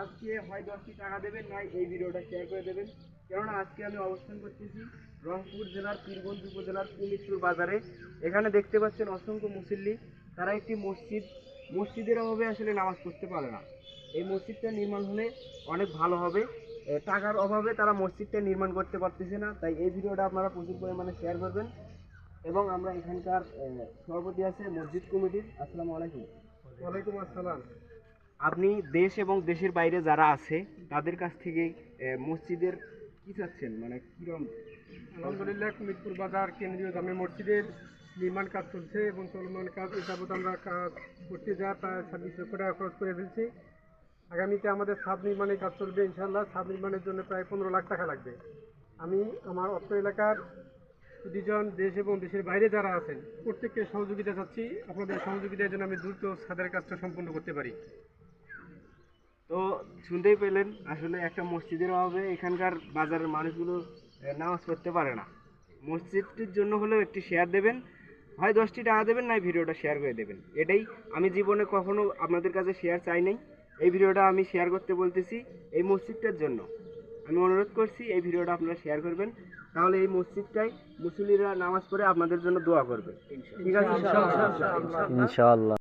আজকে হয় 10টি টাকা দেবেন, নয় এই ভিডিওটা শেয়ার করে দেবেন। কেননা আজকে আমি অবস্থান করতেছি রংপুর জেলার পীরগঞ্জ উপজেলার কুমিরপুর বাজারে। এখানে দেখতে পাচ্ছেন অসংখ্য মুসল্লি, তারা একটি মসজিদের অভাবে আসলে নামাজ পড়তে পারে না। এই মসজিদটা নির্মাণ হলে অনেক ভালো হবে। টাকার অভাবে তারা মসজিদটা নির্মাণ করতে পারতেছে না, তাই এই ভিডিওটা আপনারা প্রচুর পরিমাণে শেয়ার করবেন। এবং আমরা এখানকার সভাপতি আছে মসজিদ কমিটির। আসসালামু আলাইকুম। ওয়ালাইকুম আসসালাম। আপনি দেশ এবং দেশের বাইরে যারা আছে তাদের কাছ থেকে মসজিদের কি চাচ্ছেন, মানে কিরকম? আলহামদুলিল্লাহ, কুমিরপুর বাজার কেন্দ্রীয় জামে মসজিদের নির্মাণ কাজ চলছে এবং চলমান কাজ এ যাবৎ আমরা কাজ করতে যা প্রায় 26 লক্ষ টাকা খরচ করে ফেলছি। আগামীতে আমাদের ছাদ নির্মাণের কাজ চলবে ইনশাআল্লাহ। ছাদ নির্মাণের জন্য প্রায় 15 লাখ টাকা লাগবে। আমি আমার অত্র এলাকার দুজন দেশ এবং দেশের বাইরে যারা আছেন প্রত্যেককে সহযোগিতা চাচ্ছি। আপনাদের সহযোগিতার জন্য আমি দ্রুত ছাদের কাজটা সম্পূর্ণ করতে পারি। তো শুনতেই পেলেন, আসলে একটা মসজিদের অভাবে এখানকার বাজারের মানুষগুলো নামাজ পড়তে পারে না। মসজিদটির জন্য হলেও একটি শেয়ার দেবেন, হয় 10টি টাকা দেবেন, নয় ভিডিওটা শেয়ার করে দেবেন। এটাই আমি জীবনে কখনো আপনাদের কাছে শেয়ার চাই নাই। এই ভিডিওটা আমি শেয়ার করতে বলতেছি এই মসজিদটার জন্য। আমি অনুরোধ করছি এই ভিডিওটা আপনারা শেয়ার করবেন, তাহলে এই মসজিদটাই মুসল্লিরা নামাজ পড়ে আপনাদের জন্য দোয়া করবে। ঠিক আছে? ইনশাআল্লাহ। ইনশাআল্লাহ।